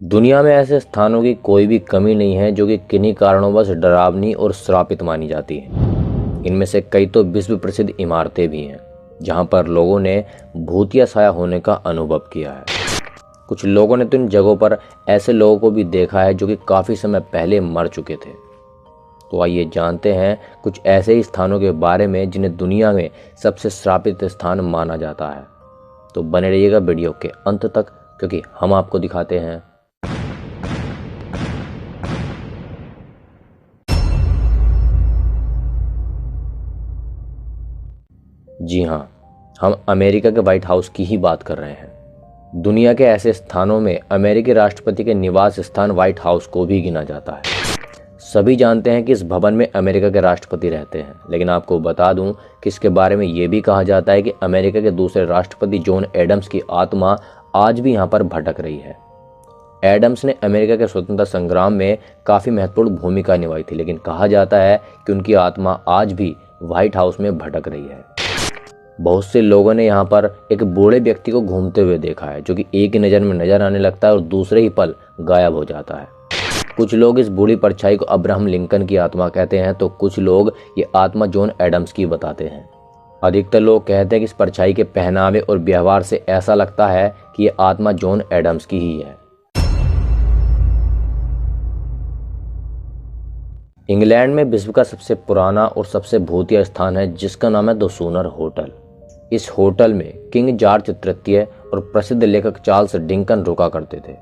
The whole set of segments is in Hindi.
दुनिया में ऐसे स्थानों की कोई भी कमी नहीं है जो कि किन्हीं कारणोंवश डरावनी और श्रापित मानी जाती हैं। इनमें से कई तो विश्व प्रसिद्ध इमारतें भी हैं जहां पर लोगों ने भूतिया साया होने का अनुभव किया है। कुछ लोगों ने तो इन जगहों पर ऐसे लोगों को भी देखा है जो कि काफ़ी समय पहले मर चुके थे। तो आइए जानते हैं कुछ ऐसे ही स्थानों के बारे में जिन्हें दुनिया में सबसे श्रापित स्थान माना जाता है। तो बने रहिएगा वीडियो के अंत तक, क्योंकि हम आपको दिखाते हैं जी हाँ, हम अमेरिका के व्हाइट हाउस की ही बात कर रहे हैं। दुनिया के ऐसे स्थानों में अमेरिकी राष्ट्रपति के निवास स्थान व्हाइट हाउस को भी गिना जाता है। सभी जानते हैं कि इस भवन में अमेरिका के राष्ट्रपति रहते हैं, लेकिन आपको बता दूं कि इसके बारे में ये भी कहा जाता है कि अमेरिका के दूसरे राष्ट्रपति जॉन एडम्स की आत्मा आज भी यहाँ पर भटक रही है। एडम्स ने अमेरिका के स्वतंत्रता संग्राम में काफ़ी महत्वपूर्ण भूमिका निभाई थी, लेकिन कहा जाता है कि उनकी आत्मा आज भी व्हाइट हाउस में भटक रही है। बहुत से लोगों ने यहाँ पर एक बूढ़े व्यक्ति को घूमते हुए देखा है, जो कि एक ही नज़र में नजर आने लगता है और दूसरे ही पल गायब हो जाता है। कुछ लोग इस बूढ़ी परछाई को अब्राहम लिंकन की आत्मा कहते हैं, तो कुछ लोग ये आत्मा जॉन एडम्स की बताते हैं। अधिकतर लोग कहते हैं कि इस परछाई के पहनावे और व्यवहार से ऐसा लगता है कि ये आत्मा जॉन एडम्स की ही है। इंग्लैंड में विश्व का सबसे पुराना और सबसे भूतिया स्थान है जिसका नाम है द सूनर होटल। इस होटल में किंग जॉर्ज तृतीय और प्रसिद्ध लेखक चार्ल्स डिकन्स रुका करते थे।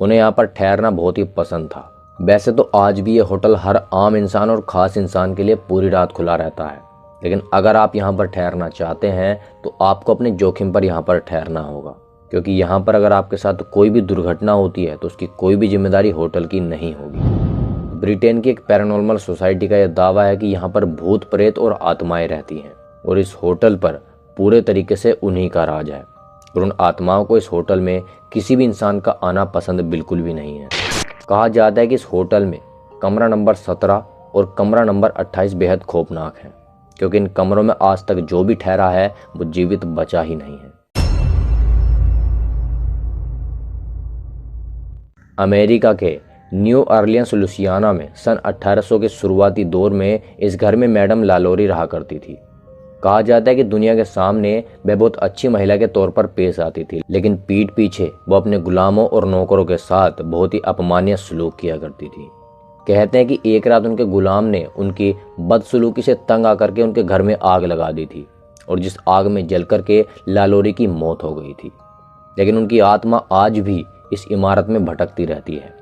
उन्हें यहाँ पर ठहरना बहुत ही पसंद था। वैसे तो आज भी ये होटल हर आम इंसान और खास इंसान के लिए पूरी रात खुला रहता है, लेकिन अगर आप यहाँ पर ठहरना चाहते हैं तो आपको अपने जोखिम पर यहाँ पर ठहरना होगा, क्योंकि यहाँ पर अगर आपके साथ कोई भी दुर्घटना होती है तो उसकी कोई भी जिम्मेदारी होटल की नहीं होगी। ब्रिटेन की एक पैरानॉर्मल सोसाइटी का यह दावा है कि यहाँ पर भूत प्रेत और आत्माएं रहती हैं और इस होटल पर पूरे तरीके से उन्हीं का राज है, और उन आत्माओं को इस होटल में किसी भी इंसान का आना पसंद बिल्कुल भी नहीं है। कहा जाता है कि इस होटल में कमरा नंबर 17 और कमरा नंबर 28 बेहद खौफनाक है, क्योंकि इन कमरों में आज तक जो भी ठहरा है वो जीवित बचा ही नहीं है। अमेरिका के न्यू ऑरलियंस लुसियाना में सन 1800 के शुरुआती दौर में इस घर में मैडम लालोरी रहा करती थी। कहा जाता है कि दुनिया के सामने वह बहुत अच्छी महिला के तौर पर पेश आती थी, लेकिन पीठ पीछे वो अपने गुलामों और नौकरों के साथ बहुत ही अपमाननीय सलूक किया करती थी। कहते हैं कि एक रात उनके गुलाम ने उनकी बदसलूकी से तंग आकर के उनके घर में आग लगा दी थी, और जिस आग में जल करके लालोरी की मौत हो गई थी। लेकिन उनकी आत्मा आज भी इस इमारत में भटकती रहती है।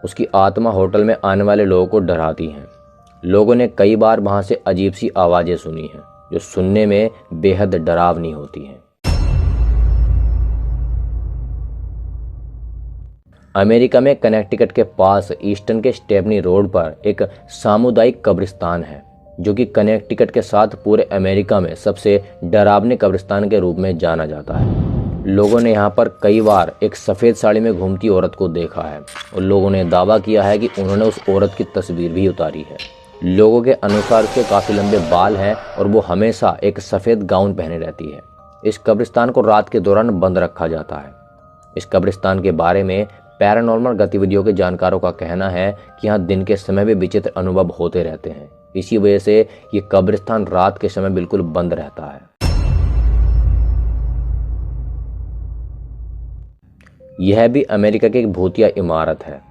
उसकी आत्मा होटल में आने वाले लोगों को डराती है। लोगों ने कई बार वहां से अजीब सी आवाजें सुनी हैं जो सुनने में बेहद डरावनी होती हैं। अमेरिका में कनेक्टिकट के पास ईस्टर्न के स्टेपनी रोड पर एक सामुदायिक कब्रिस्तान है, जो कि कनेक्टिकट के साथ पूरे अमेरिका में सबसे डरावने कब्रिस्तान के रूप में जाना जाता है। लोगों ने यहाँ पर कई बार एक सफ़ेद साड़ी में घूमती औरत को देखा है, और लोगों ने दावा किया है कि उन्होंने उस औरत की तस्वीर भी उतारी है। लोगों के अनुसार उसके काफ़ी लंबे बाल हैं और वो हमेशा एक सफ़ेद गाउन पहने रहती है। इस कब्रिस्तान को रात के दौरान बंद रखा जाता है। इस कब्रिस्तान के बारे में पैरानॉर्मल गतिविधियों के जानकारों का कहना है कि यहाँ दिन के समय भी विचित्र अनुभव होते रहते हैं। इसी वजह से ये कब्रिस्तान रात के समय बिल्कुल बंद रहता है। यह भी अमेरिका की एक भूतिया इमारत है,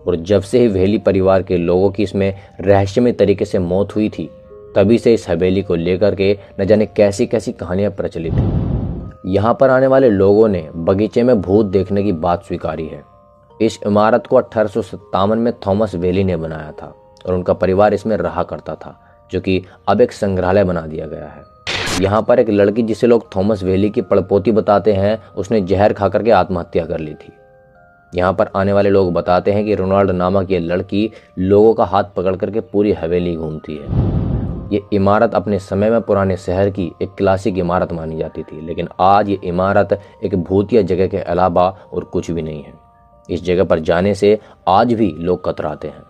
और जब से ही वेली परिवार के लोगों की इसमें रहस्यमय तरीके से मौत हुई थी, तभी से इस हवेली को लेकर के न जाने कैसी कैसी कहानियां प्रचलित हैं। यहाँ पर आने वाले लोगों ने बगीचे में भूत देखने की बात स्वीकारी है। इस इमारत को 1857 में थॉमस वेली ने बनाया था, और उनका परिवार इसमें रहा करता था, जो कि अब एक संग्रहालय बना दिया गया है। यहाँ पर एक लड़की, जिसे लोग थॉमस वेली की पड़पोती बताते हैं, उसने जहर खा करके आत्महत्या कर ली थी। यहाँ पर आने वाले लोग बताते हैं कि रोनाल्ड नामक ये लड़की लोगों का हाथ पकड़ करके पूरी हवेली घूमती है। ये इमारत अपने समय में पुराने शहर की एक क्लासिक इमारत मानी जाती थी, लेकिन आज ये इमारत एक भूतिया जगह के अलावा और कुछ भी नहीं है। इस जगह पर जाने से आज भी लोग कतराते हैं।